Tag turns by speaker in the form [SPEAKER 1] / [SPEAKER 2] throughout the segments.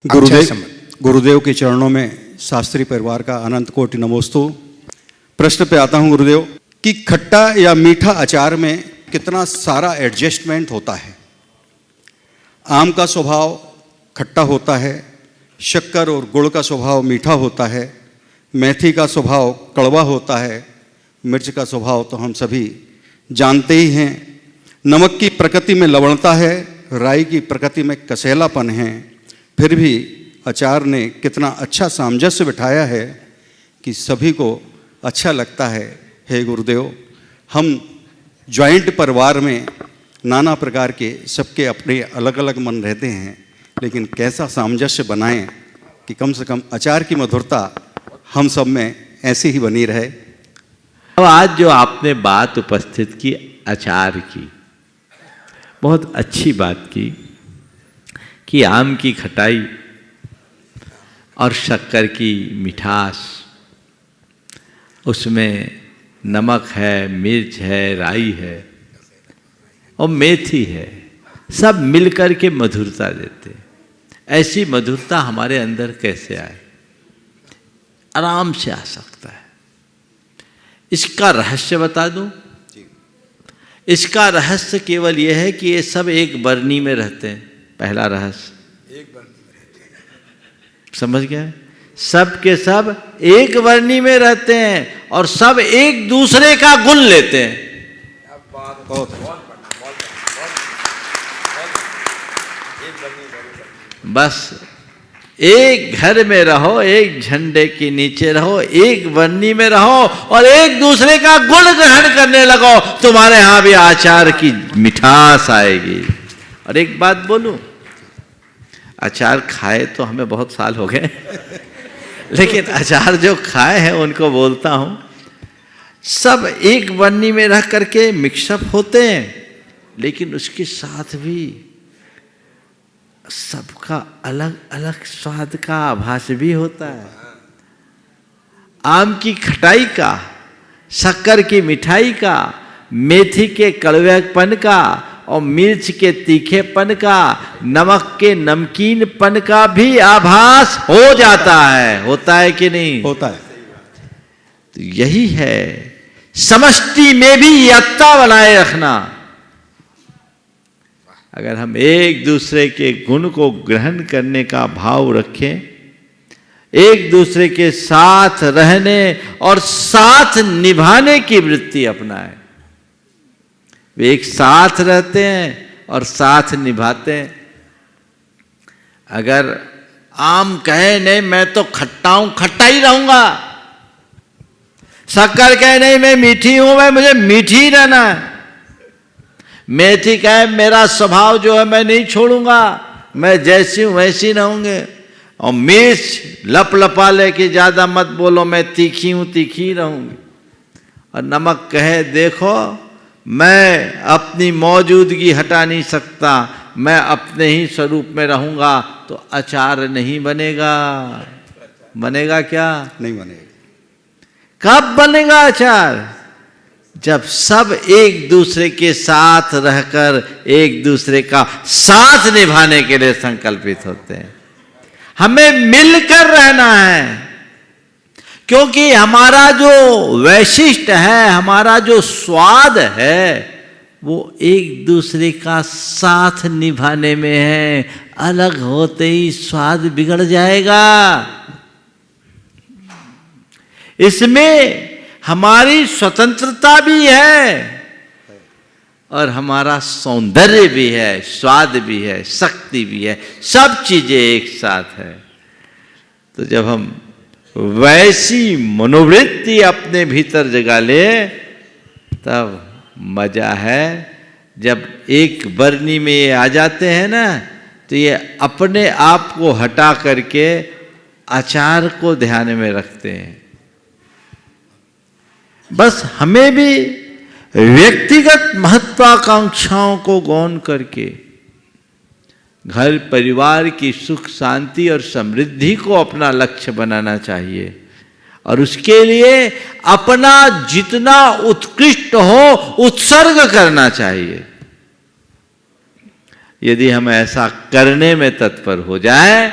[SPEAKER 1] गुरुदेव के चरणों में शास्त्री परिवार का अनंत कोटि नमोस्तु। प्रश्न पे आता हूँ गुरुदेव कि खट्टा या मीठा अचार में कितना सारा एडजस्टमेंट होता है। आम का स्वभाव खट्टा होता है, शक्कर और गुड़ का स्वभाव मीठा होता है, मेथी का स्वभाव कड़वा होता है, मिर्च का स्वभाव तो हम सभी जानते ही हैं। नमक की प्रकृति में लवणता है, राई की प्रकृति में कसैलापन है, फिर भी अचार ने कितना अच्छा सामंजस्य बिठाया है कि सभी को अच्छा लगता है। हे गुरुदेव, हम जॉइंट परिवार में नाना प्रकार के सबके अपने अलग अलग मन रहते हैं, लेकिन कैसा सामंजस्य बनाएं कि कम से कम अचार की मधुरता हम सब में ऐसी ही बनी रहे।
[SPEAKER 2] अब आज जो आपने बात उपस्थित की अचार की, बहुत अच्छी बात की कि आम की खटाई और शक्कर की मिठास, उसमें नमक है, मिर्च है, राई है और मेथी है, सब मिलकर के मधुरता देते। ऐसी मधुरता हमारे अंदर कैसे आए? आराम से आ सकता है। इसका रहस्य बता दूं? इसका रहस्य केवल यह है कि ये सब एक बरनी में रहते हैं। पहला रहस्य, एक बरनी में रहते हैं। समझ गए? सब के सब एक बरनी में रहते हैं और सब एक दूसरे का गुण लेते हैं। बस एक घर में रहो, एक झंडे के नीचे रहो, एक बरनी में रहो और एक दूसरे का गुण ग्रहण करने लगो, तुम्हारे यहां भी अचार की मिठास आएगी। और एक बात बोलूं, अचार खाए तो हमें बहुत साल हो गए लेकिन अचार जो खाए हैं उनको बोलता हूं, सब एक बरनी में रह करके मिक्सअप होते हैं, लेकिन उसके साथ भी सबका अलग अलग स्वाद का आभास भी होता है। आम की खटाई का, शक्कर की मिठाई का, मेथी के कड़वेपन का और मिर्च के तीखेपन का, नमक के नमकीनपन का भी आभास हो जाता है। होता है कि नहीं?
[SPEAKER 1] होता है।
[SPEAKER 2] तो यही है समष्टि में भी एकता बनाए रखना। अगर हम एक दूसरे के गुण को ग्रहण करने का भाव रखें, एक दूसरे के साथ रहने और साथ निभाने की वृत्ति अपनाएं, वे एक साथ रहते हैं और साथ निभाते हैं। अगर आम कहे नहीं मैं तो खट्टा हूं, खट्टा ही रहूंगा, शक्कर कहे नहीं मैं मीठी हूं, मैं मुझे मीठी ही रहना है, मेथी कहे मेरा स्वभाव जो है मैं नहीं छोड़ूंगा, मैं जैसी हूं वैसी रहूंगे, और मिर्च लप लपा ले कि ज्यादा मत बोलो, मैं तीखी हूं तीखी रहूंगी, और नमक कहे देखो मैं अपनी मौजूदगी हटा नहीं सकता, मैं अपने ही स्वरूप में रहूंगा, तो अचार नहीं बनेगा। बनेगा क्या?
[SPEAKER 1] नहीं बनेगा।
[SPEAKER 2] कब बनेगा अचार? जब सब एक दूसरे के साथ रहकर एक दूसरे का साथ निभाने के लिए संकल्पित होते हैं। हमें मिलकर रहना है, क्योंकि हमारा जो वैशिष्ट है, हमारा जो स्वाद है, वो एक दूसरे का साथ निभाने में है। अलग होते ही स्वाद बिगड़ जाएगा। इसमें हमारी स्वतंत्रता भी है और हमारा सौंदर्य भी है, स्वाद भी है, शक्ति भी है, सब चीजें एक साथ है। तो जब हम वैसी मनोवृत्ति अपने भीतर जगा ले, तब मजा है। जब एक बरनी में ये आ जाते हैं ना, तो ये अपने आप को हटा करके अचार को ध्यान में रखते हैं। बस हमें भी व्यक्तिगत महत्वाकांक्षाओं को गौण करके घर परिवार की सुख शांति और समृद्धि को अपना लक्ष्य बनाना चाहिए, और उसके लिए अपना जितना उत्कृष्ट हो उत्सर्ग करना चाहिए। यदि हम ऐसा करने में तत्पर हो जाए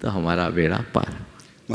[SPEAKER 2] तो हमारा बेड़ा पार।